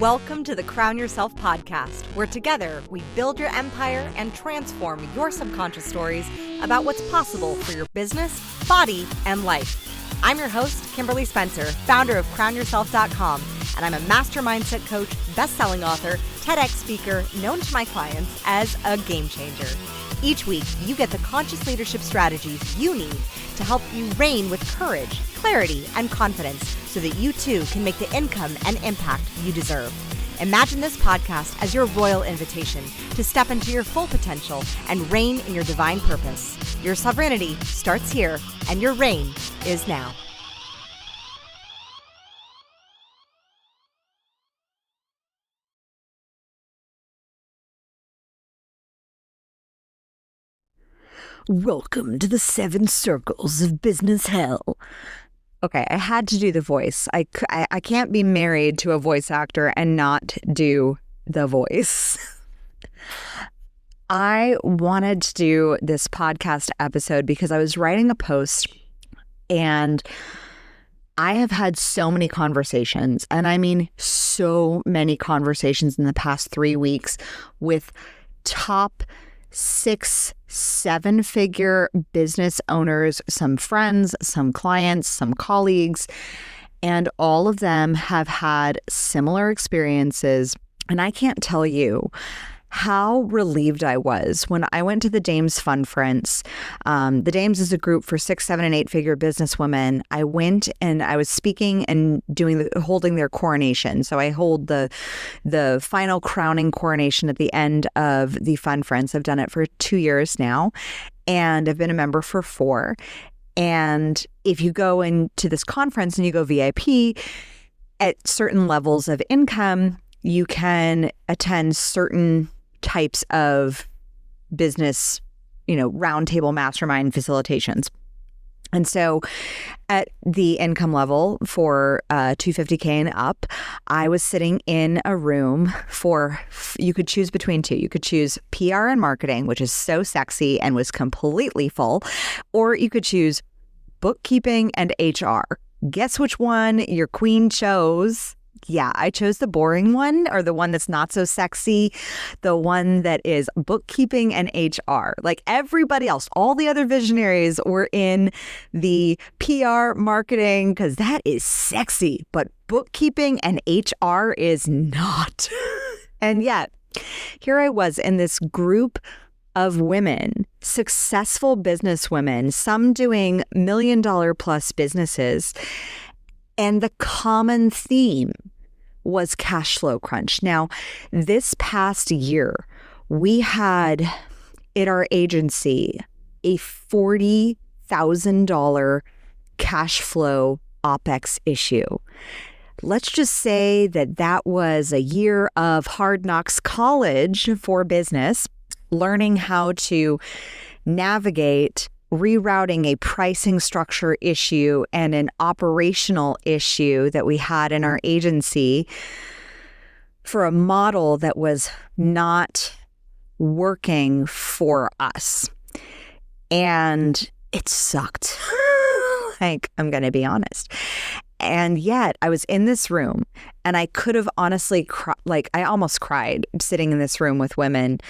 Welcome to the Crown Yourself podcast, where together we build your empire and transform your subconscious stories about what's possible for your business, body, and life. I'm your host, Kimberly Spencer, founder of CrownYourself.com, and I'm a master mindset coach, best-selling author, TEDx speaker, known to my clients as a game changer. Each week, you get the conscious leadership strategies you need to help you reign with courage, clarity, and confidence so that you too can make the income and impact you deserve. Imagine this podcast as your royal invitation to step into your full potential and reign in your divine purpose. Your sovereignty starts here, and your reign is now. Welcome to the 7 circles of business hell. Okay, I had to do the voice. I can't be married to a voice actor and not do the voice. I wanted to do this podcast episode because I was writing a post and I have had so many conversations, and I mean so many conversations in the past 3 weeks with top 6, 7-figure business owners, some friends, some clients, some colleagues, and all of them have had similar experiences. And I can't tell you how relieved I was when I went to the Dames Funference. The Dames is a group for 6, 7, and 8-figure businesswomen. I went and I was speaking and holding their coronation. So I hold the final crowning coronation at the end of the Funference. I've done it for 2 years now, and I've been a member for 4. And if you go into this conference and you go VIP, at certain levels of income, you can attend certain types of business, roundtable mastermind facilitations. And so at the income level for $250K and up, I was sitting in a room you could choose between 2. You could choose PR and marketing, which is so sexy and was completely full, or you could choose bookkeeping and HR. Guess which one your queen chose? Yeah, I chose the boring one, or the one that's not so sexy, the one that is bookkeeping and HR. Like everybody else, all the other visionaries were in the PR marketing because that is sexy, but bookkeeping and HR is not. And yet, here I was in this group of women, successful business women, some doing $1 million plus businesses. And the common theme was cash flow crunch. Now, this past year, we had at our agency a $40,000 cash flow OPEX issue. Let's just say that was a year of hard knocks college for business, learning how to navigate rerouting a pricing structure issue and an operational issue that we had in our agency for a model that was not working for us. And it sucked. I'm going to be honest. And yet I was in this room and I could have honestly I almost cried sitting in this room with women,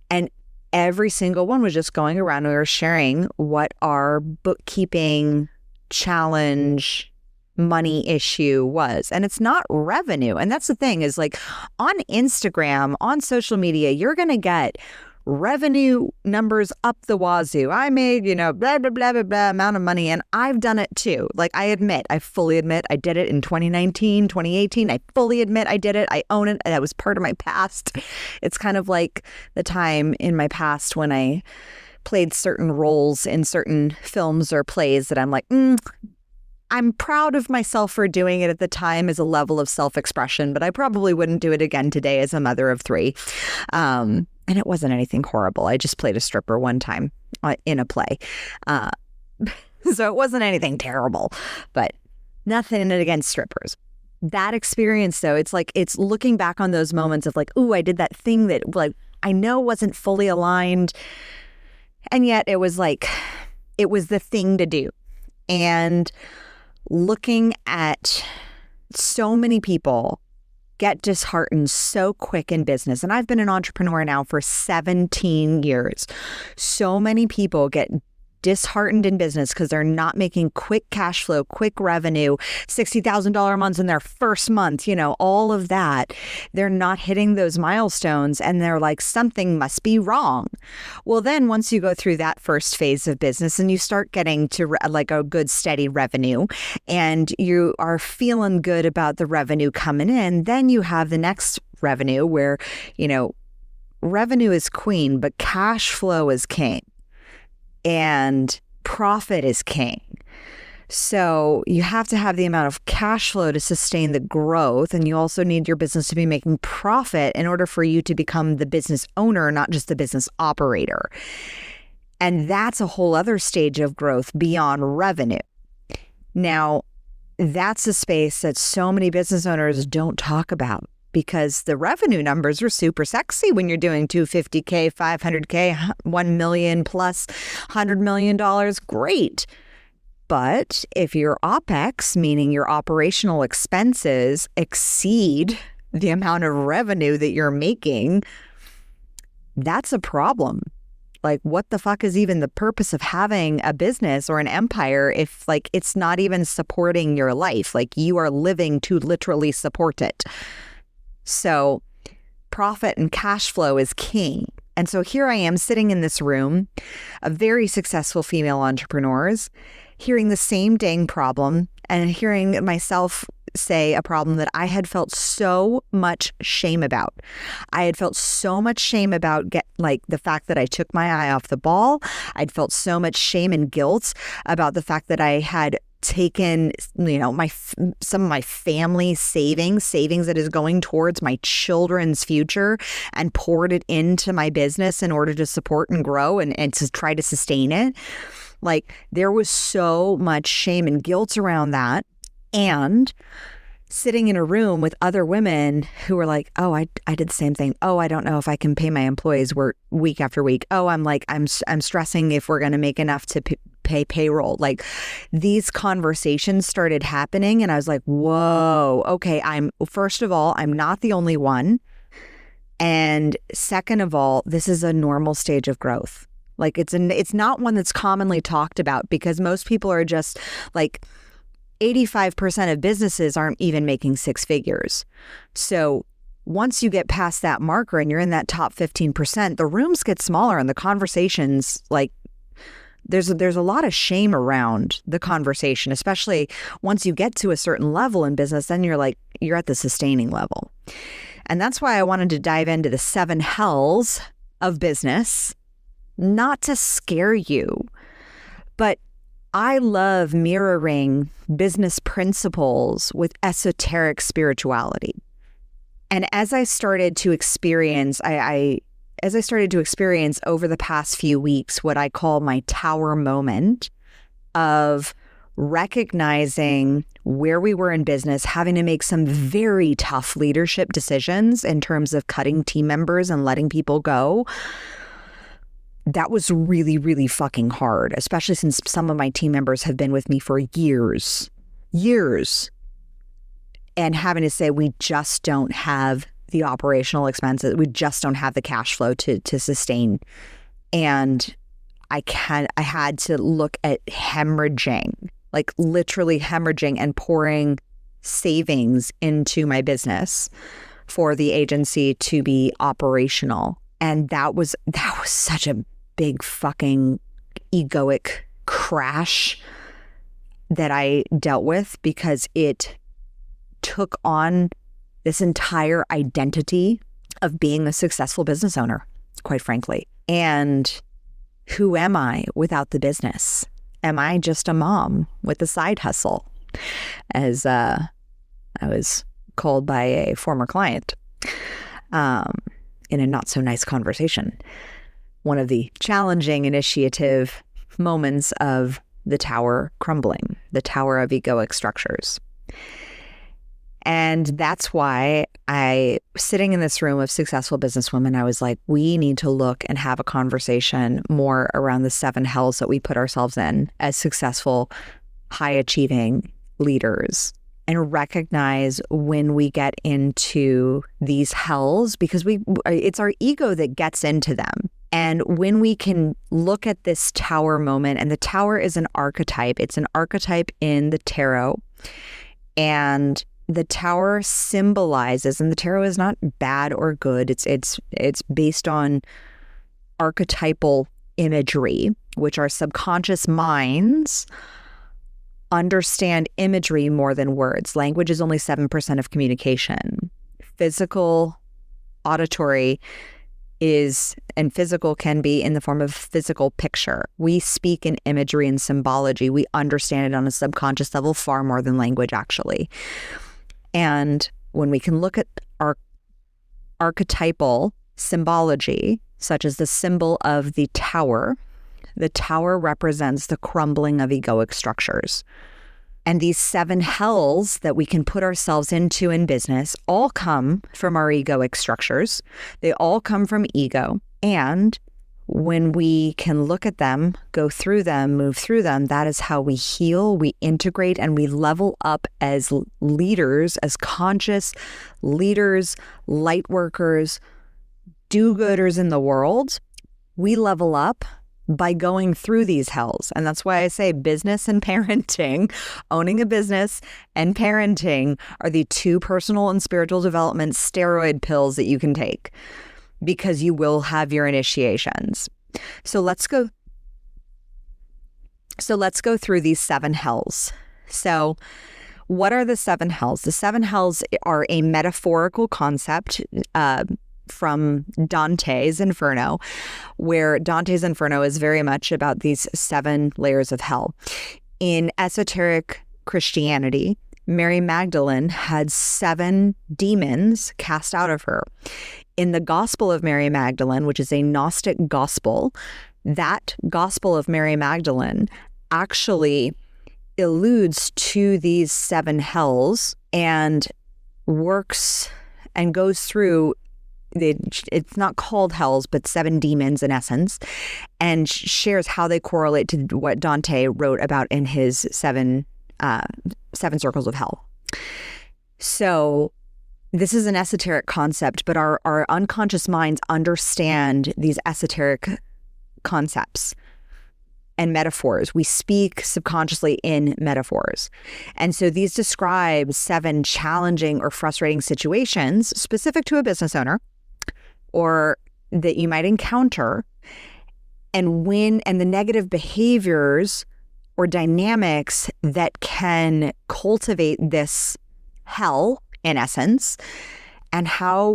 and every single one was just going around and we were sharing what our bookkeeping challenge money issue was. And it's not revenue. And that's the thing is, like, on Instagram, on social media, you're going to get revenue numbers up the wazoo. I made, blah, blah, blah, blah, blah amount of money. And I've done it too. Like, I fully admit I did it in 2019, 2018. I fully admit I did it. I own it. That was part of my past. It's kind of like the time in my past when I played certain roles in certain films or plays that I'm like, I'm proud of myself for doing it at the time as a level of self-expression, but I probably wouldn't do it again today as a mother of 3. And it wasn't anything horrible. I just played a stripper one time in a play. So it wasn't anything terrible, but nothing against strippers. That experience, though, it's looking back on those moments of like, ooh, I did that thing that I know wasn't fully aligned. And yet it was the thing to do. And looking at so many people get disheartened so quick in business. And I've been an entrepreneur now for 17 years. So many people get disheartened in business because they're not making quick cash flow, quick revenue, $60,000 months in their first month, all of that. They're not hitting those milestones and they're like, something must be wrong. Well, then once you go through that first phase of business and you start getting to like a good steady revenue and you are feeling good about the revenue coming in, then you have the next revenue where, revenue is queen, but cash flow is king. And profit is king. So you have to have the amount of cash flow to sustain the growth. And you also need your business to be making profit in order for you to become the business owner, not just the business operator. And that's a whole other stage of growth beyond revenue. Now, that's a space that so many business owners don't talk about, because the revenue numbers are super sexy when you're doing $250K, $500K, $1 million plus $100 million. Great. But if your OPEX, meaning your operational expenses, exceed the amount of revenue that you're making, that's a problem. Like, what the fuck is even the purpose of having a business or an empire if it's not even supporting your life? You are living to literally support it. So profit and cash flow is king. And so here I am sitting in this room of very successful female entrepreneurs, hearing the same dang problem and hearing myself say a problem that I had felt so much shame about. I had felt so much shame about the fact that I took my eye off the ball. I'd felt so much shame and guilt about the fact that I had taken, some of my family savings that is going towards my children's future and poured it into my business in order to support and grow and to try to sustain it. There was so much shame and guilt around that. And sitting in a room with other women who were like, oh, I did the same thing. Oh, I don't know if I can pay my employees week after week. Oh, I'm stressing if we're going to make enough to pay payroll. These conversations started happening and I was like, whoa, okay. First of all, I'm not the only one. And second of all, this is a normal stage of growth. It's not one that's commonly talked about because most people are just 85% of businesses aren't even making six figures. So once you get past that marker and you're in that top 15%, the rooms get smaller and the conversations, there's a lot of shame around the conversation, especially once you get to a certain level in business, then you're at the sustaining level. And that's why I wanted to dive into the 7 hells of business, not to scare you, but I love mirroring business principles with esoteric spirituality. And as I started to experience, as I started to experience over the past few weeks, what I call my tower moment of recognizing where we were in business, having to make some very tough leadership decisions in terms of cutting team members and letting people go. That was really, really fucking hard, especially since some of my team members have been with me for years, and having to say, we just don't have the operational expenses. We just don't have the cash flow to sustain. And I had to look at hemorrhaging, literally hemorrhaging and pouring savings into my business for the agency to be operational. And that was such a big fucking egoic crash that I dealt with because it took on this entire identity of being a successful business owner, quite frankly. And who am I without the business? Am I just a mom with a side hustle? As I was called by a former client in a not so nice conversation. One of the challenging initiative moments of the tower crumbling, the tower of egoic structures. And that's why sitting in this room of successful businesswomen, I was like, we need to look and have a conversation more around the 7 hells that we put ourselves in as successful, high achieving leaders and recognize when we get into these hells, because it's our ego that gets into them. And when we can look at this tower moment, and the tower is an archetype, it's an archetype in the tarot. And the tower symbolizes, and the tarot is not bad or good, it's based on archetypal imagery, which our subconscious minds understand imagery more than words. Language is only 7% of communication. Physical, auditory and physical can be in the form of physical picture. We speak in imagery and symbology. We understand it on a subconscious level far more than language, actually. And when we can look at our archetypal symbology, such as the symbol of the tower represents the crumbling of egoic structures. And these 7 hells that we can put ourselves into in business all come from our egoic structures. They all come from ego. And when we can look at them, go through them, move through them, that is how we heal, we integrate, and we level up as leaders, as conscious leaders, light workers, do-gooders in the world. We level up by going through these hells. And that's why I say business and parenting, owning a business and parenting are the 2 personal and spiritual development steroid pills that you can take, because you will have your initiations. So let's go through these 7 hells. So what are the 7 hells? The 7 hells are a metaphorical concept from Dante's Inferno, where Dante's Inferno is very much about these 7 layers of hell. In esoteric Christianity, Mary Magdalene had 7 demons cast out of her. In the Gospel of Mary Magdalene, which is a Gnostic gospel, that Gospel of Mary Magdalene actually alludes to these 7 hells and works and goes through it's not called hells, but 7 demons in essence, and shares how they correlate to what Dante wrote about in his seven circles of hell. So this is an esoteric concept, but our unconscious minds understand these esoteric concepts and metaphors. We speak subconsciously in metaphors. And so these describe 7 challenging or frustrating situations specific to a business owner, or that you might encounter, and the negative behaviors or dynamics that can cultivate this hell in essence, and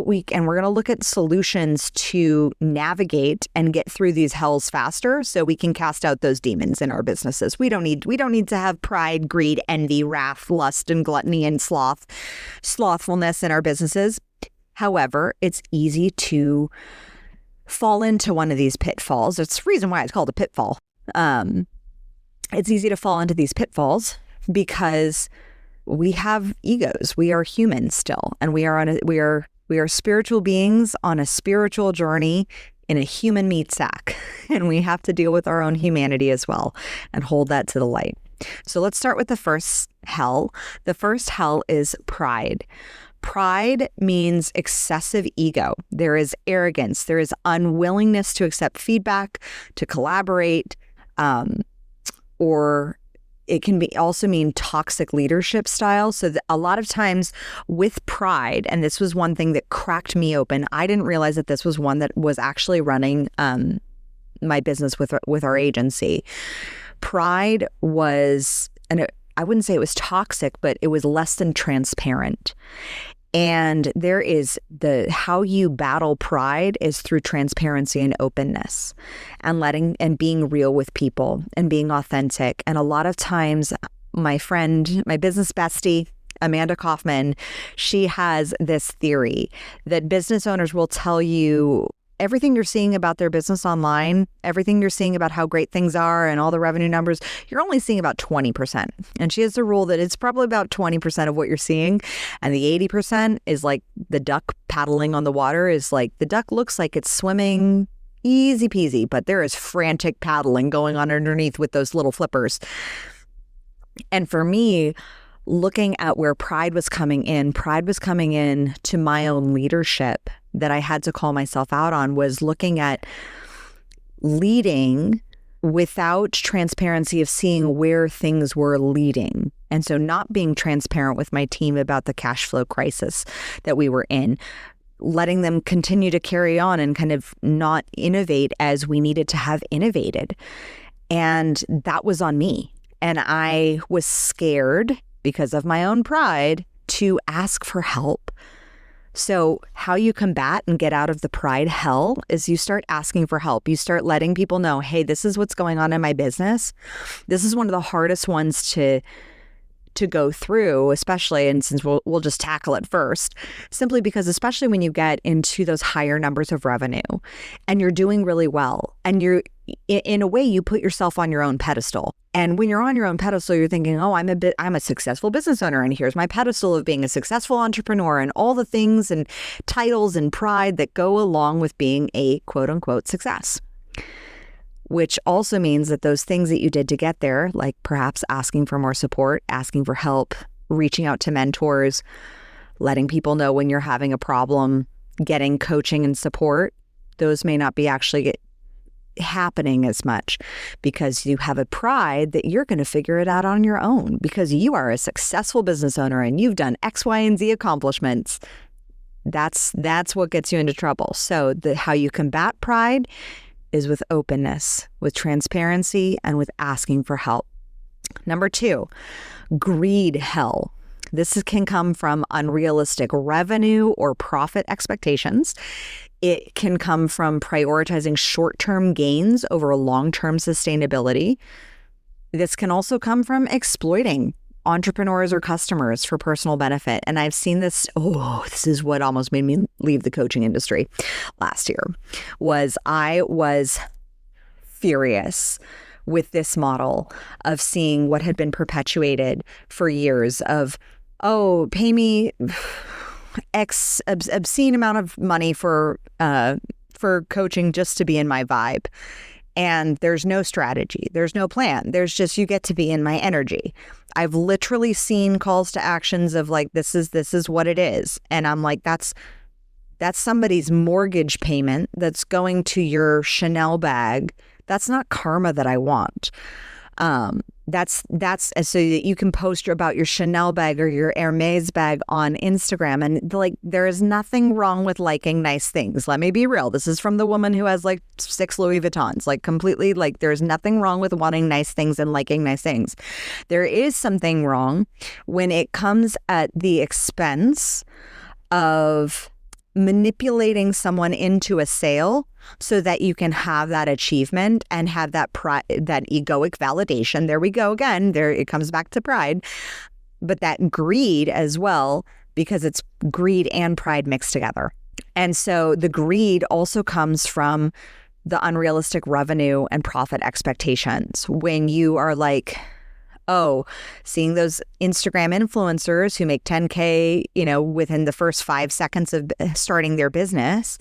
we're going to look at solutions to navigate and get through these hells faster so we can cast out those demons in our businesses. We don't need to have pride, greed, envy, wrath, lust, and gluttony and slothfulness in our businesses. However, it's easy to fall into one of these pitfalls. It's the reason why it's called a pitfall. It's easy to fall into these pitfalls because we have egos. We are humans still, and we are spiritual beings on a spiritual journey in a human meat sack, and we have to deal with our own humanity as well and hold that to the light. So let's start with the first hell. The first hell is pride. Pride means excessive ego. There is arrogance. There is unwillingness to accept feedback, to collaborate, or it can also mean toxic leadership style. So a lot of times with pride, and this was one thing that cracked me open, I didn't realize that this was one that was actually running my business with our agency. Pride was, I wouldn't say it was toxic, but it was less than transparent. And there is how you battle pride is through transparency and openness and being real with people and being authentic. And a lot of times my business bestie, Amanda Kaufman, she has this theory that business owners will tell you everything you're seeing about their business online, everything you're seeing about how great things are and all the revenue numbers, you're only seeing about 20%. And she has the rule that it's probably about 20% of what you're seeing. And the 80% is like the duck paddling on the water, is like the duck looks like it's swimming easy peasy, but there is frantic paddling going on underneath with those little flippers. And for me, looking at where pride was coming in to my own leadership that I had to call myself out on, was looking at leading without transparency of seeing where things were leading. And so not being transparent with my team about the cash flow crisis that we were in, letting them continue to carry on and kind of not innovate as we needed to have innovated. And that was on me. And I was scared because of my own pride to ask for help. So how you combat and get out of the pride hell is you start asking for help. You start letting people know, hey, this is what's going on in my business. This is one of the hardest ones to go through, especially, and since we'll just tackle it first, simply because especially when you get into those higher numbers of revenue and you're doing really well, and you're in a way you put yourself on your own pedestal. And when you're on your own pedestal, you're thinking, oh, I'm a successful business owner, and here's my pedestal of being a successful entrepreneur and all the things and titles and pride that go along with being a quote unquote success. Which also means that those things that you did to get there, like perhaps asking for more support, asking for help, reaching out to mentors, letting people know when you're having a problem, getting coaching and support, those may not be actually happening as much because you have a pride that you're going to figure it out on your own because you are a successful business owner and you've done X, Y, and Z accomplishments. That's what gets you into trouble. So how you combat pride is with openness, with transparency, and with asking for help. Number 2, greed hell. This can come from unrealistic revenue or profit expectations. It can come from prioritizing short-term gains over long-term sustainability. This can also come from exploiting entrepreneurs or customers for personal benefit. And I've seen this, this is what almost made me leave the coaching industry last year, I was furious with this model of seeing what had been perpetuated for years of, pay me X obscene amount of money for coaching just to be in my vibe. And there's no strategy. There's no plan. There's just, you get to be in my energy. I've literally seen calls to actions of like, this is what it is. And I'm like, that's somebody's mortgage payment that's going to your Chanel bag. That's not karma that I want. That's so that you can post about your Chanel bag or your Hermes bag on Instagram. And like, there is nothing wrong with liking nice things. Let me be real. This is from the woman who has like 6 Louis Vuittons, like completely, like there's nothing wrong with wanting nice things and liking nice things. There is something wrong when it comes at the expense of manipulating someone into a sale so that you can have that achievement and have that pride, that egoic validation. There we go again. There it comes back to pride, but that greed as well, because it's greed and pride mixed together. And so the greed also comes from the unrealistic revenue and profit expectations. When you are like, seeing those Instagram influencers who make 10K, within the first 5 seconds of starting their business.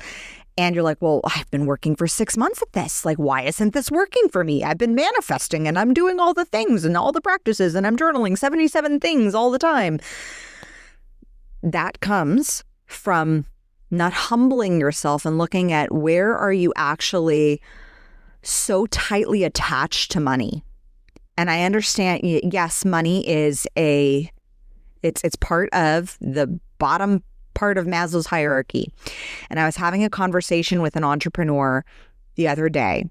And you're like, well, I've been working for 6 months at this. Like, why isn't this working for me? I've been manifesting and I'm doing all the things and all the practices and I'm journaling 77 things all the time. That comes from not humbling yourself and looking at where are you actually so tightly attached to money. And I understand, yes, money is it's part of the bottom part of Maslow's hierarchy. And I was having a conversation with an entrepreneur the other day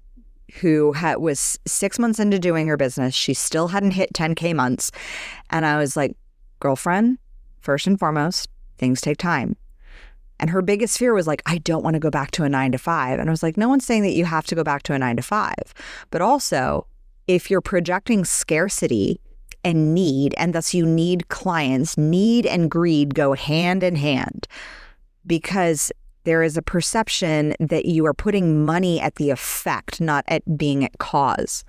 who was 6 months into doing her business. She still hadn't hit 10K months. And I was like, girlfriend, first and foremost, things take time. And her biggest fear was like, I don't want to go back to a 9-to-5. And I was like, no one's saying that you have to go back to a 9-to-5. But also, if you're projecting scarcity and need, and thus you need clients, need and greed go hand in hand, because there is a perception that you are putting money at the effect, not at being at cause.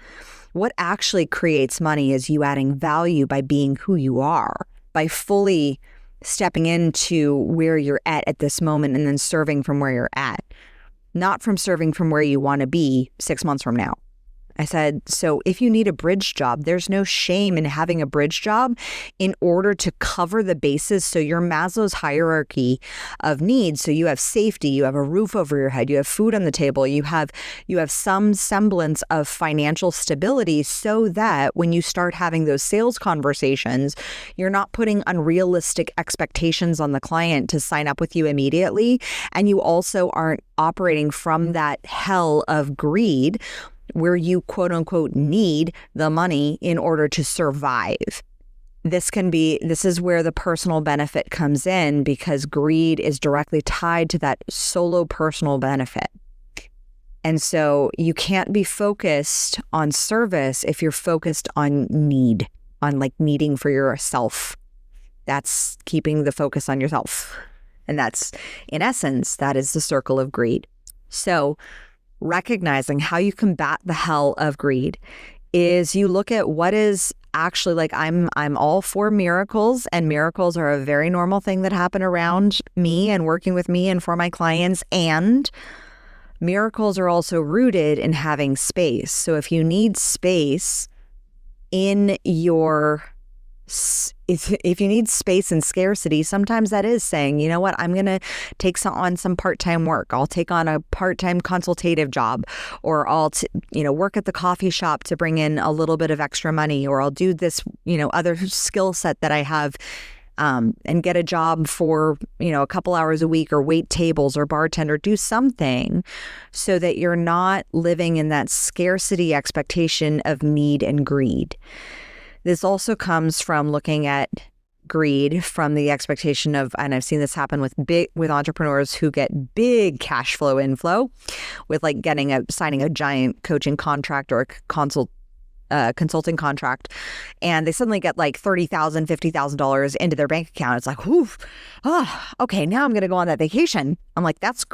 What actually creates money is you adding value by being who you are, by fully stepping into where you're at this moment and then serving from where you're at, not from serving from where you want to be 6 months from now. I said, so if you need a bridge job, there's no shame in having a bridge job in order to cover the bases. So your Maslow's hierarchy of needs. So you have safety, you have a roof over your head, you have food on the table, you have some semblance of financial stability, so that when you start having those sales conversations, you're not putting unrealistic expectations on the client to sign up with you immediately. And you also aren't operating from that hell of greed where you quote unquote need the money in order to survive. This is where the personal benefit comes in, because greed is directly tied to that solo personal benefit. And so you can't be focused on service if you're focused on need, on like needing for yourself. That's keeping the focus on yourself. And that's, in essence, that is the circle of greed. So recognizing how you combat the hell of greed is you look at what is actually, like, I'm all for miracles, and miracles are a very normal thing that happen around me and working with me and for my clients. And miracles are also rooted in having space. So if you need space in your if you need space and scarcity, sometimes that is saying, you know what, I'm going to take on some part-time work. I'll take on a part-time consultative job, or I'll, work at the coffee shop to bring in a little bit of extra money, or I'll do this, other skill set that I have, and get a job for, a couple hours a week, or wait tables or bartender, do something so that you're not living in that scarcity expectation of need and greed. This also comes from looking at greed from the expectation of, and I've seen this happen with entrepreneurs who get big cash flow inflow with like signing a giant coaching contract or a consulting contract, and they suddenly get like $30,000, $50,000 into their bank account. It's like, okay, now I'm going to go on that vacation. I'm like, that's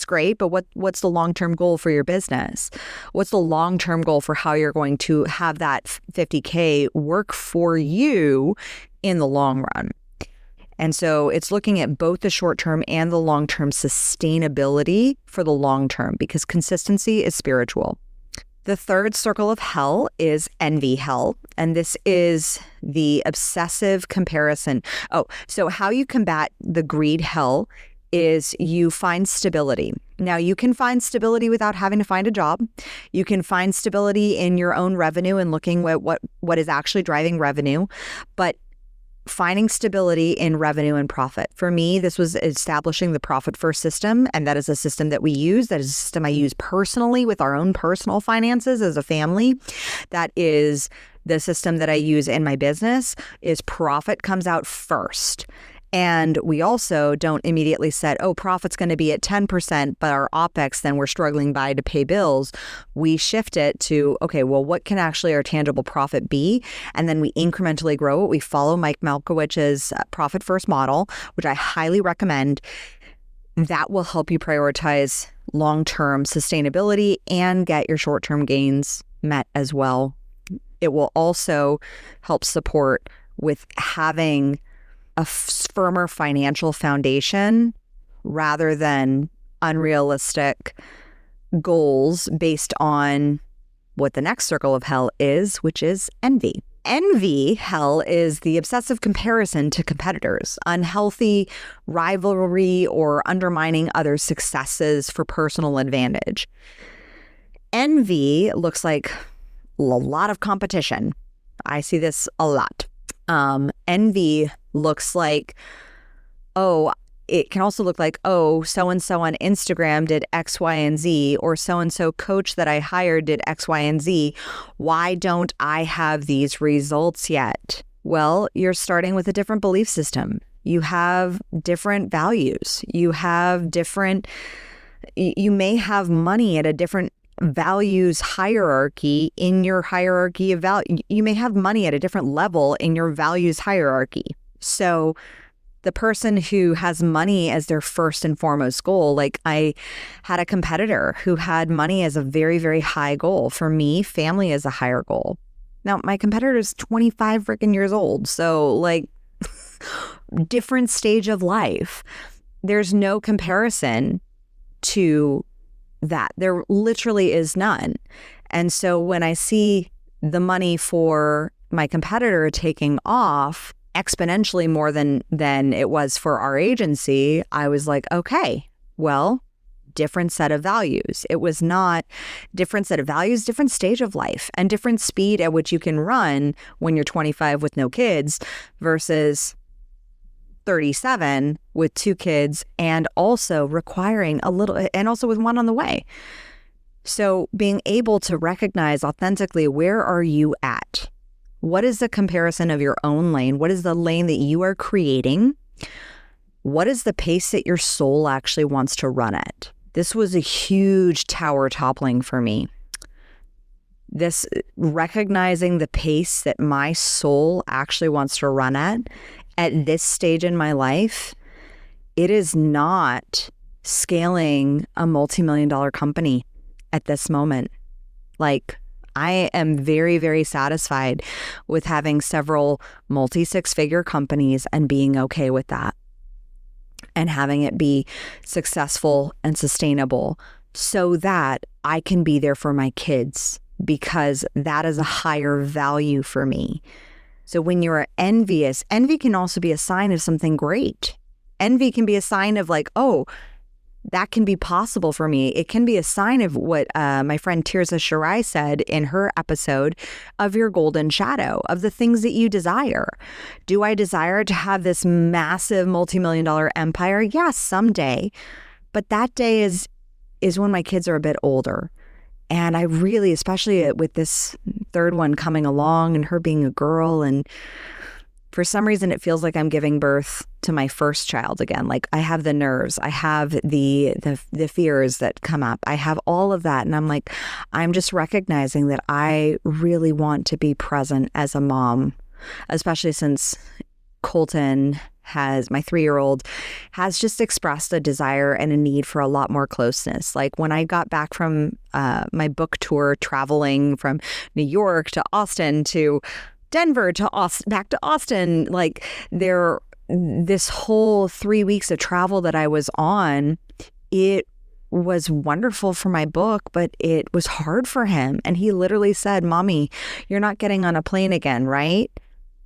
great, but what's the long-term goal for your business? What's the long-term goal for how you're going to have that $50K work for you in the long run? And so it's looking at both the short-term and the long-term sustainability for the long term, because consistency is spiritual. The third circle of hell is envy hell, and this is the obsessive comparison. So how you combat the greed hell is you find stability. Now, you can find stability without having to find a job. You can find stability in your own revenue and looking at what is actually driving revenue, but finding stability in revenue and profit. For me, this was establishing the profit first system, and that is a system that we use. That is a system I use personally with our own personal finances as a family. That is the system that I use in my business. Is profit comes out first. And we also don't immediately set, profit's going to be at 10%, but our OPEX then we're struggling by to pay bills. We shift it to, okay, well, what can actually our tangible profit be? And then we incrementally grow it. We follow Mike Malkowicz's profit first model, which I highly recommend. That will help you prioritize long-term sustainability and get your short-term gains met as well. It will also help support with having a firmer financial foundation rather than unrealistic goals based on what the next circle of hell is, which is envy. Envy hell is the obsessive comparison to competitors, unhealthy rivalry, or undermining others' successes for personal advantage. Envy looks like a lot of competition. I see this a lot. Envy looks like, it can also look like, so-and-so on Instagram did X, Y, and Z, or so-and-so coach that I hired did X, Y, and Z. Why don't I have these results yet? Well, you're starting with a different belief system. You have different values. You may have money at a different values hierarchy in your hierarchy of value. You may have money at a different level in your values hierarchy. So the person who has money as their first and foremost goal, like I had a competitor who had money as a very, very high goal. For me, family is a higher goal. Now, my competitor is 25 freaking years old. So like different stage of life. There's no comparison to that. There literally is none. And so when I see the money for my competitor taking off exponentially more than it was for our agency, I was like, okay, well, different set of values. It was not different set of values, different stage of life, and different speed at which you can run when you're 25 with no kids versus 37 with 2 kids, and also requiring a little, and also with one on the way. So being able to recognize authentically, where are you at? What is the comparison of your own lane? What is the lane that you are creating? What is the pace that your soul actually wants to run at? This was a huge tower toppling for me. This recognizing the pace that my soul actually wants to run at this stage in my life, it is not scaling a multi-million-dollar company at this moment. Like, I am very, very satisfied with having several multi-six-figure companies and being okay with that, and having it be successful and sustainable so that I can be there for my kids, because that is a higher value for me. So when you're envious, envy can also be a sign of something great. Envy can be a sign of like, oh, that can be possible for me. It can be a sign of what my friend Tirza Shirai said in her episode of your golden shadow, of the things that you desire. Do I desire to have this massive multi-million-dollar empire? Yes, someday. But that day is when my kids are a bit older. And I really, especially with this third one coming along and her being a girl, and for some reason, it feels like I'm giving birth to my first child again. Like, I have the nerves, I have the fears that come up, I have all of that. And I'm like, I'm just recognizing that I really want to be present as a mom, especially since Colton has, my 3-year-old, has just expressed a desire and a need for a lot more closeness. Like, when I got back from my book tour, traveling from New York to Austin to Denver to Austin, back to Austin, like this whole 3 weeks of travel that I was on, it was wonderful for my book, but it was hard for him. And he literally said, "Mommy, you're not getting on a plane again, right?"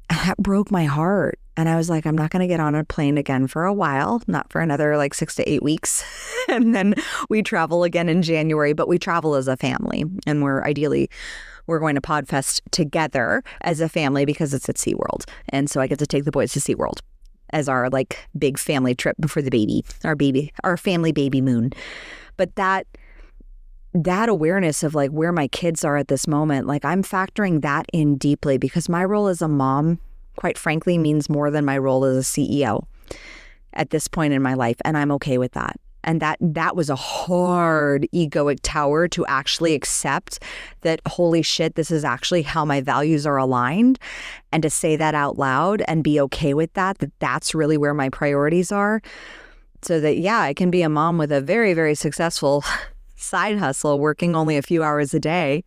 And that broke my heart. And I was like, I'm not going to get on a plane again for a while, not for another like 6 to 8 weeks. And then we travel again in January, but we travel as a family. And we're going to Podfest together as a family because it's at SeaWorld. And so I get to take the boys to SeaWorld as our like big family trip before the baby, our family baby moon. But that awareness of like where my kids are at this moment, like I'm factoring that in deeply, because my role as a mom, quite frankly, means more than my role as a CEO at this point in my life. And I'm okay with that. And that was a hard egoic tower to actually accept that, holy shit, this is actually how my values are aligned. And to say that out loud and be okay with that that's really where my priorities are. So that, yeah, I can be a mom with a very, very successful side hustle, working only a few hours a day.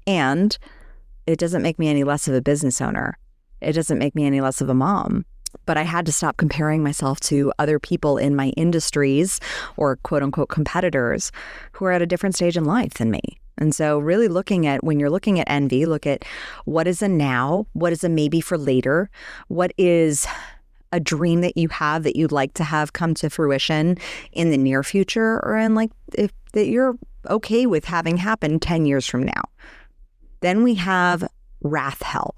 And it doesn't make me any less of a business owner. It doesn't make me any less of a mom. But I had to stop comparing myself to other people in my industries or quote unquote competitors who are at a different stage in life than me. And so really when you're looking at envy, look at what is a now, what is a maybe for later, what is a dream that you have that you'd like to have come to fruition in the near future, or in like if that you're okay with having happen 10 years from now. Then we have wrath hell.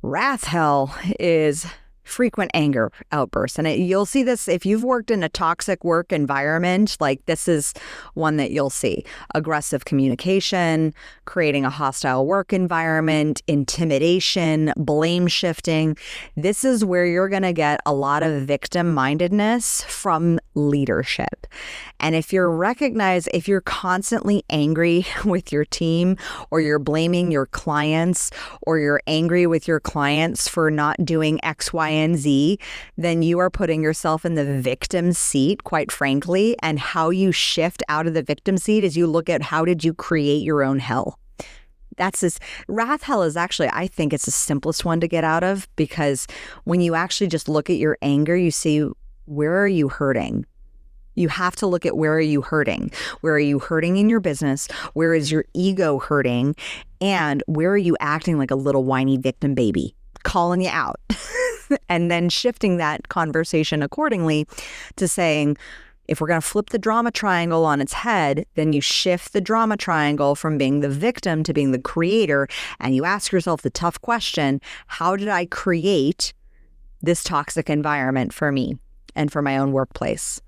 Wrath hell is frequent anger outbursts. And you'll see this if you've worked in a toxic work environment, like this is one that you'll see. Aggressive communication, creating a hostile work environment, intimidation, blame shifting. This is where you're going to get a lot of victim-mindedness from leadership. And if you're constantly angry with your team, or you're blaming your clients, or you're angry with your clients for not doing X, Y, and Z, then you are putting yourself in the victim seat, quite frankly. And how you shift out of the victim seat is you look at how did you create your own hell. That's this wrath hell is actually, I think it's the simplest one to get out of, because when you actually just look at your anger, you see, where are you hurting? You have to look at where are you hurting? Where are you hurting in your business? Where is your ego hurting? And where are you acting like a little whiny victim baby, calling you out? And then shifting that conversation accordingly to saying, if we're going to flip the drama triangle on its head, then you shift the drama triangle from being the victim to being the creator. And you ask yourself the tough question, how did I create this toxic environment for me and for my own workplace?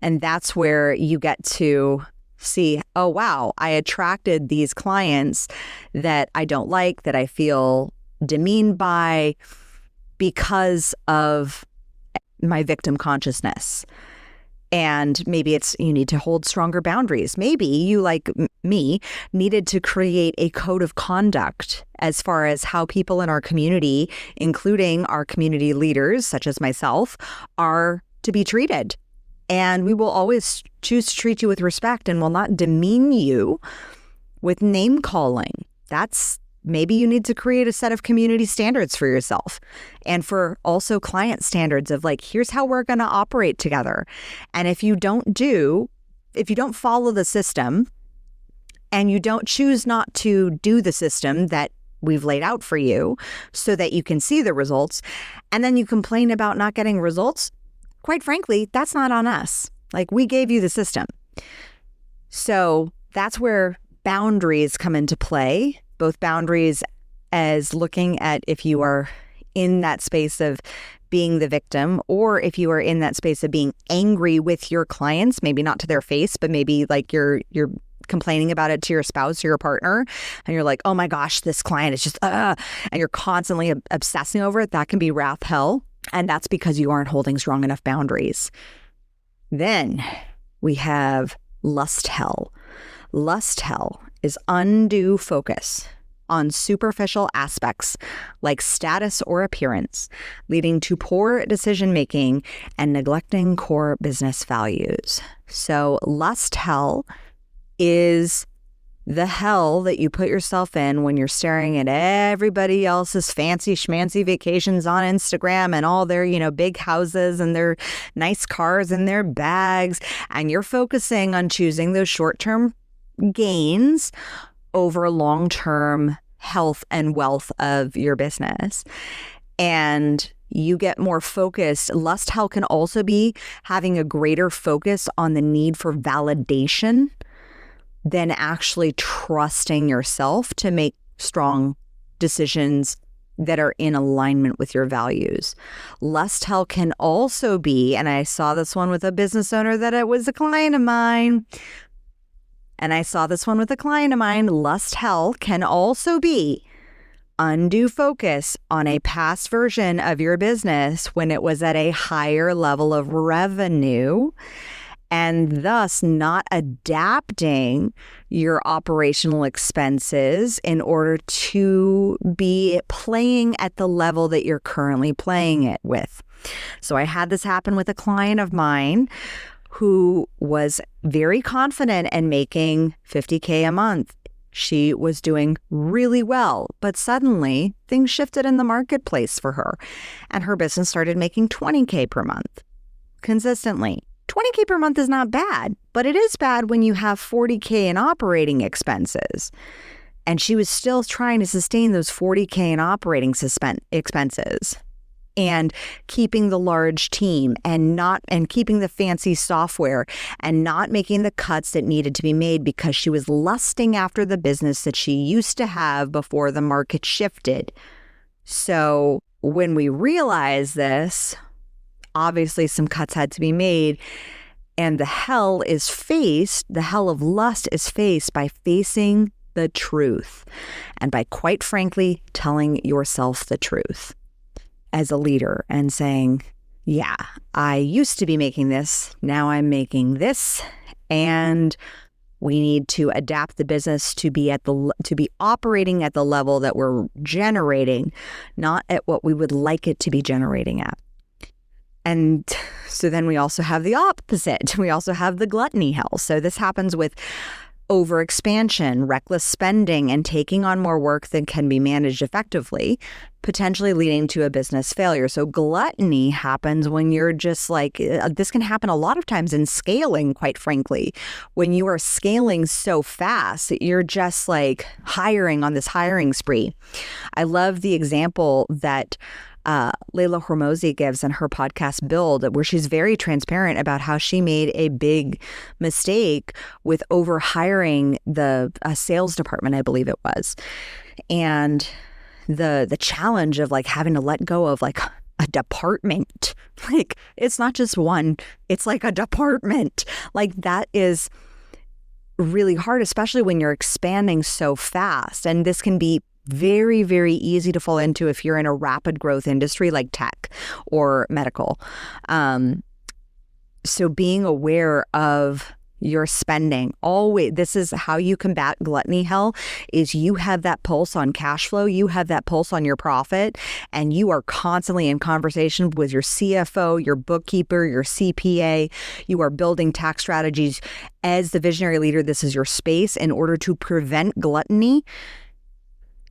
And that's where you get to see, oh, wow, I attracted these clients that I don't like, that I feel demeaned by because of my victim consciousness. And maybe it's you need to hold stronger boundaries. Maybe you, like me, needed to create a code of conduct as far as how people in our community, including our community leaders, such as myself, are to be treated. And we will always choose to treat you with respect and will not demean you with name calling. Maybe you need to create a set of community standards for yourself and for also client standards of like, here's how we're going to operate together. And if you don't follow the system and you don't choose not to do the system that we've laid out for you so that you can see the results, and then you complain about not getting results, quite frankly, that's not on us. Like, we gave you the system. So that's where boundaries come into play, both boundaries as looking at if you are in that space of being the victim, or if you are in that space of being angry with your clients, maybe not to their face, but maybe like you're complaining about it to your spouse or your partner, and you're like, oh my gosh, this client is just, and you're constantly obsessing over it. That can be wrath hell. And that's because you aren't holding strong enough boundaries. Then we have lust hell. Lust hell is undue focus on superficial aspects like status or appearance, leading to poor decision-making and neglecting core business values. So lust hell is the hell that you put yourself in when you're staring at everybody else's fancy schmancy vacations on Instagram and all their, big houses and their nice cars and their bags. And you're focusing on choosing those short-term gains over long-term health and wealth of your business. And you get more focused. Lust hell can also be having a greater focus on the need for validation than actually trusting yourself to make strong decisions that are in alignment with your values. Lust hell can also be, and I saw this one with a business owner that it was a client of mine, lust hell can also be undue focus on a past version of your business when it was at a higher level of revenue, and thus not adapting your operational expenses in order to be playing at the level that you're currently playing it with. So I had this happen with a client of mine who was very confident in making $50K a month. She was doing really well, but suddenly things shifted in the marketplace for her, and her business started making $20K per month consistently. $20K per month is not bad, but it is bad when you have $40K in operating expenses. And she was still trying to sustain those $40K in operating expenses and keeping the large team and keeping the fancy software and not making the cuts that needed to be made because she was lusting after the business that she used to have before the market shifted. So when we realized this, obviously some cuts had to be made, and the hell of lust is faced by facing the truth and by, quite frankly, telling yourself the truth as a leader and saying, yeah, I used to be making this, now I'm making this, and we need to adapt the business to be operating at the level that we're generating, not at what we would like it to be generating at. And so then we also have the opposite. We also have the gluttony hell. So this happens with overexpansion, reckless spending, and taking on more work than can be managed effectively, potentially leading to a business failure. So gluttony happens when you're just like, this can happen a lot of times in scaling, quite frankly. When you are scaling so fast, you're just like hiring on this hiring spree. I love the example that Layla Hormozi gives in her podcast Build, where she's very transparent about how she made a big mistake with overhiring the sales department, I believe it was. And the challenge of like having to let go of like a department, like it's not just one, it's like a department. Like that is really hard, especially when you're expanding so fast. And this can be very, very easy to fall into if you're in a rapid growth industry like tech or medical. So being aware of your spending, always, this is how you combat gluttony hell, is you have that pulse on cash flow, you have that pulse on your profit, and you are constantly in conversation with your CFO, your bookkeeper, your CPA. You are building tax strategies. As the visionary leader, this is your space. In order to prevent gluttony,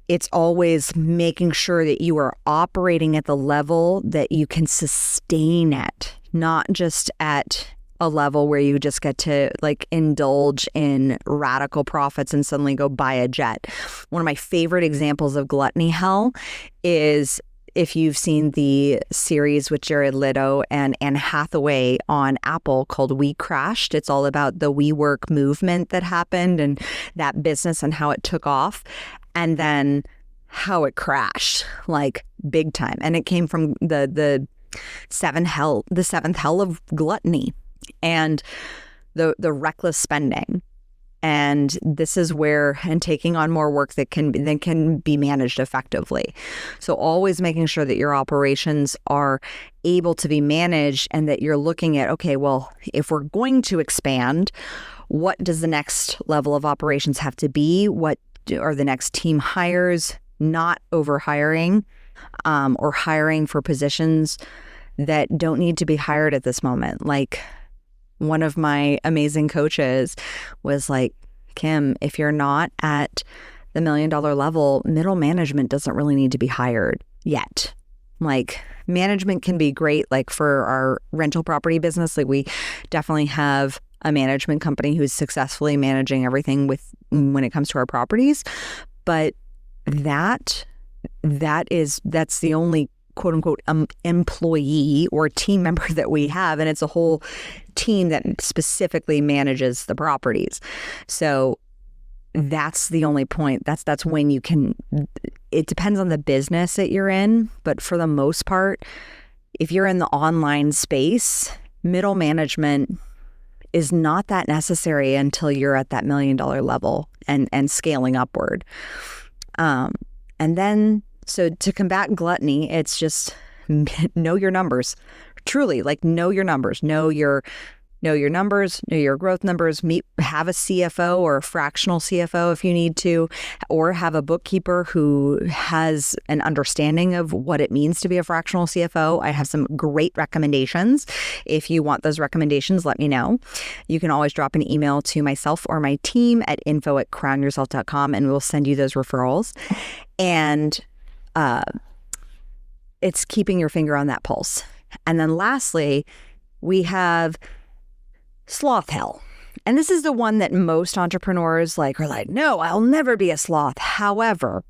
it's always making sure that you are operating at the level that you can sustain at, not just at a level where you just get to like indulge in radical profits and suddenly go buy a jet. One of my favorite examples of gluttony hell is if you've seen the series with Jared Leto and Anne Hathaway on Apple called We Crashed. It's all about the WeWork movement that happened and that business and how it took off. And then how it crashed, like big time. And it came from the seventh hell of gluttony and the reckless spending. And this is where, and taking on more work that can be managed effectively. So always making sure that your operations are able to be managed and that you're looking at, okay, well, if we're going to expand, what does the next level of operations have to be? What are the next team hires? Not overhiring or hiring for positions that don't need to be hired at this moment. Like one of my amazing coaches was like, Kim, if you're not at the $1 million level, middle management doesn't really need to be hired yet. Like management can be great. Like for our rental property business, like we definitely have a management company who's successfully managing everything when it comes to our properties. But that's the only quote unquote employee or team member that we have. And it's a whole team that specifically manages the properties. So that's the only point. That's when you can, it depends on the business that you're in. But for the most part, if you're in the online space, middle management is not that necessary until you're at that $1 million level and scaling upward. And then, so to combat gluttony, it's just know your numbers. Truly, like know your numbers, know your numbers, know your growth numbers, have a CFO or a fractional CFO if you need to, or have a bookkeeper who has an understanding of what it means to be a fractional CFO. I have some great recommendations. If you want those recommendations, let me know. You can always drop an email to myself or my team at info@crownyourself.com and we'll send you those referrals. And it's keeping your finger on that pulse. And then lastly, we have sloth hell. And this is the one that most entrepreneurs are like, no, I'll never be a sloth. However,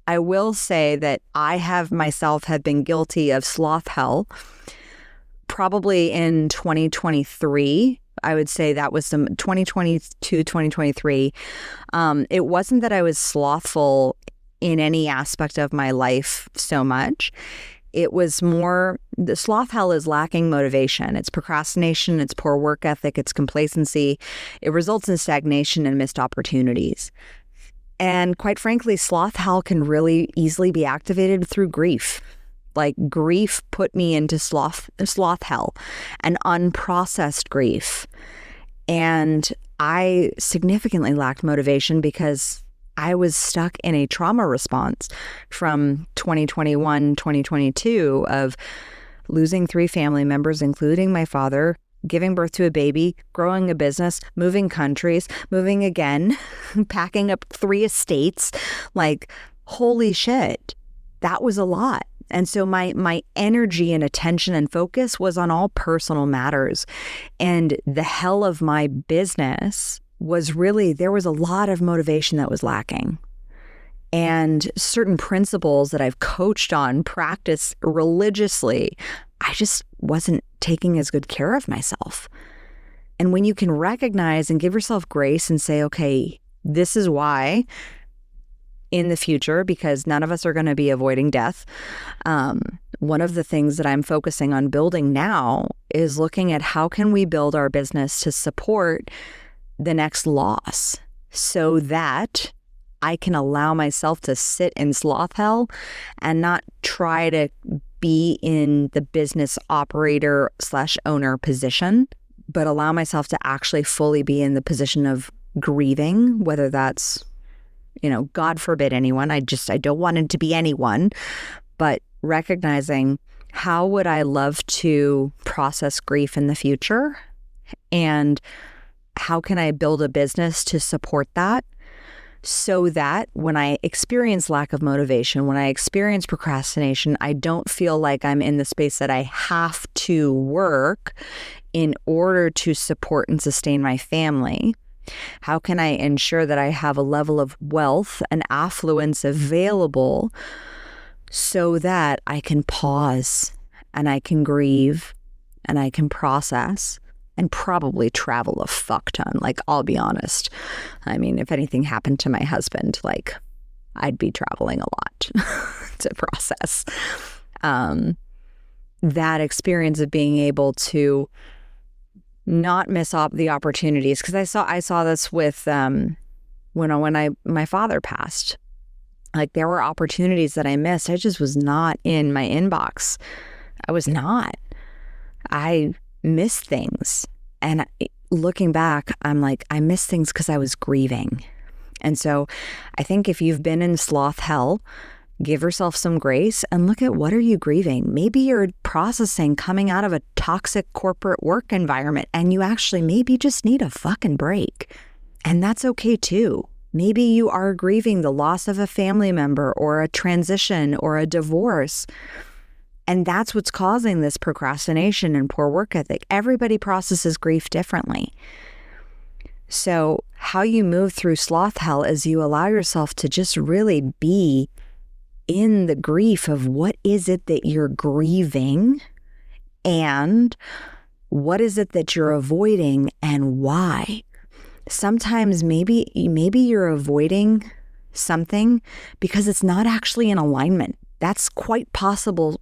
I will say that I have been guilty of sloth hell probably in 2023. I would say that was 2022, 2023. It wasn't that I was slothful in any aspect of my life so much. It was more, the sloth hell is lacking motivation. It's procrastination, it's poor work ethic, it's complacency. It results in stagnation and missed opportunities. And quite frankly, sloth hell can really easily be activated through grief. Like grief put me into sloth hell and unprocessed grief. And I significantly lacked motivation because I was stuck in a trauma response from 2021, 2022 of losing 3 family members, including my father, giving birth to a baby, growing a business, moving countries, moving again, packing up 3 estates. Like, holy shit, that was a lot. And so my energy and attention and focus was on all personal matters. And the hell of my business was really, there was a lot of motivation that was lacking. And certain principles that I've coached on, practiced religiously, I just wasn't taking as good care of myself. And when you can recognize and give yourself grace and say, okay, this is why in the future, because none of us are going to be avoiding death. One of the things that I'm focusing on building now is looking at how can we build our business to support the next loss so that I can allow myself to sit in sloth hell and not try to be in the business operator / owner position, but allow myself to actually fully be in the position of grieving, whether that's, God forbid anyone. I don't want it to be anyone, but recognizing how would I love to process grief in the future, and how can I build a business to support that, so that when I experience lack of motivation, when I experience procrastination, I don't feel like I'm in the space that I have to work in order to support and sustain my family. How can I ensure that I have a level of wealth and affluence available so that I can pause and I can grieve and I can process and probably travel a fuck ton. Like, I'll be honest. I mean, if anything happened to my husband, like, I'd be traveling a lot to process. That experience of being able to not miss the opportunities, because I saw this with when my father passed. Like, there were opportunities that I missed. I just was not in my inbox. I was not. I missed things. And looking back, I'm like, I missed things because I was grieving. And so I think if you've been in sloth hell, give yourself some grace and look at, what are you grieving? Maybe you're processing coming out of a toxic corporate work environment and you actually maybe just need a fucking break. And that's okay too. Maybe you are grieving the loss of a family member or a transition or a divorce. And that's what's causing this procrastination and poor work ethic. Everybody processes grief differently. So how you move through sloth hell is you allow yourself to just really be in the grief of what is it that you're grieving and what is it that you're avoiding and why. Sometimes maybe you're avoiding something because it's not actually in alignment. That's quite possibly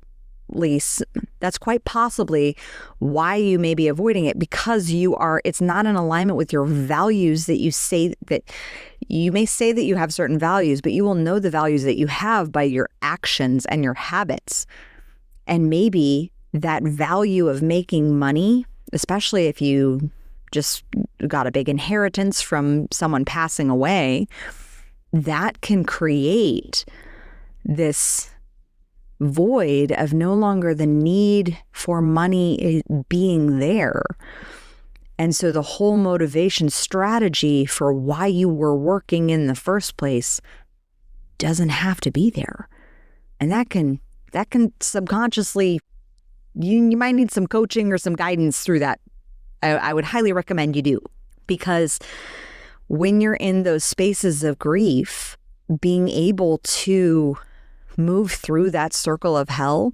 why you may be avoiding it, because it's not in alignment with your values that you say that you may say that you have certain values, but you will know the values that you have by your actions and your habits. And maybe that value of making money, especially if you just got a big inheritance from someone passing away, that can create this void of no longer the need for money being there. And so the whole motivation strategy for why you were working in the first place doesn't have to be there. And that can subconsciously, you might need some coaching or some guidance through that. I would highly recommend you do, because when you're in those spaces of grief, being able to move through that circle of hell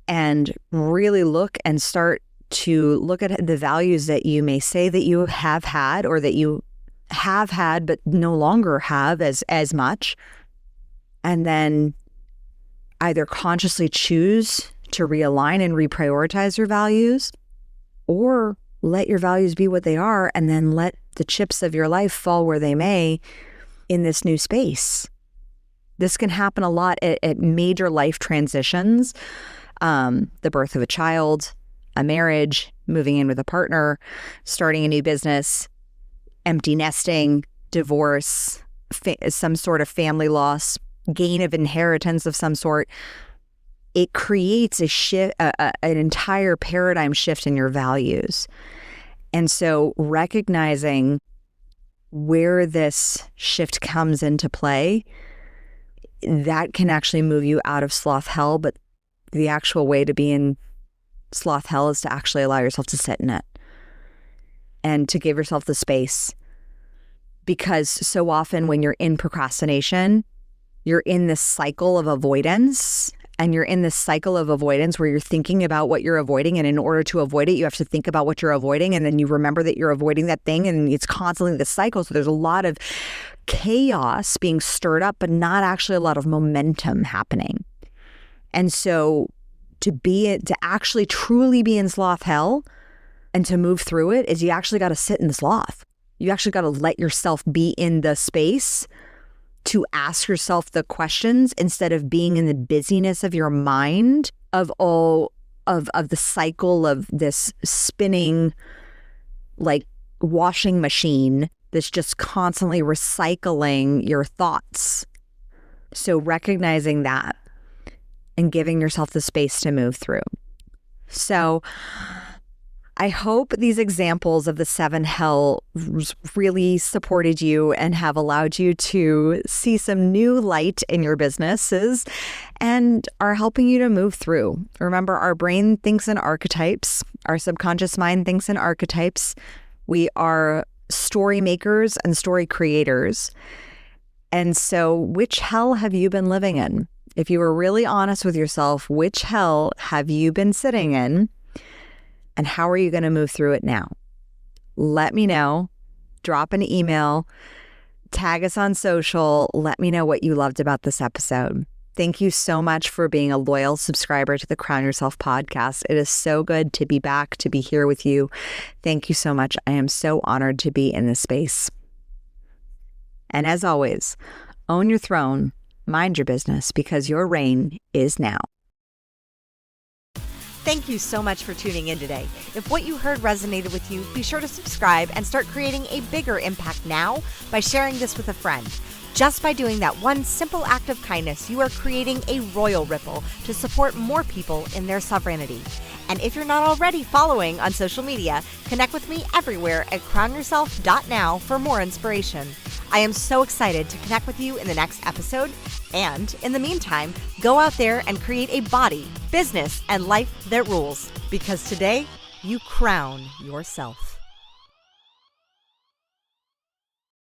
and really look and start to look at the values that you may say that you have had, or that you have had but no longer have as much, and then either consciously choose to realign and reprioritize your values, or let your values be what they are and then let the chips of your life fall where they may in this new space. This can happen a lot at major life transitions, the birth of a child, a marriage, moving in with a partner, starting a new business, empty nesting, divorce, some sort of family loss, gain of inheritance of some sort. it creates a shift, an entire paradigm shift in your values. And so recognizing where this shift comes into play, that can actually move you out of sloth hell. But the actual way to be in sloth hell is to actually allow yourself to sit in it and to give yourself the space. Because so often when you're in procrastination, you're in this cycle of avoidance. And you're in this cycle of avoidance where you're thinking about what you're avoiding. And in order to avoid it, you have to think about what you're avoiding. And then you remember that you're avoiding that thing. And it's constantly this cycle. So there's a lot of chaos being stirred up, but not actually a lot of momentum happening. And so to actually truly be in sloth hell and to move through it is you actually got to sit in the sloth. You actually got to let yourself be in the space to ask yourself the questions instead of being in the busyness of your mind of all of the cycle of this spinning like washing machine that's just constantly recycling your thoughts. So recognizing that and giving yourself the space to move through. So I hope these examples of the 7 hells really supported you and have allowed you to see some new light in your businesses and are helping you to move through. Remember, our brain thinks in archetypes. Our subconscious mind thinks in archetypes. We are story makers and story creators. And so which hell have you been living in? If you were really honest with yourself, which hell have you been sitting in? And how are you going to move through it now? Let me know. Drop an email. Tag us on social. Let me know what you loved about this episode. Thank you so much for being a loyal subscriber to the Crown Yourself podcast. It is so good to be back, to be here with you. Thank you so much. I am so honored to be in this space. And as always, own your throne, mind your business, because your reign is now. Thank you so much for tuning in today. If what you heard resonated with you, be sure to subscribe and start creating a bigger impact now by sharing this with a friend. Just by doing that one simple act of kindness, you are creating a royal ripple to support more people in their sovereignty. And if you're not already following on social media, connect with me everywhere at crownyourself.now for more inspiration. I am so excited to connect with you in the next episode. And in the meantime, go out there and create a body, business, and life that rules. Because today, you crown yourself.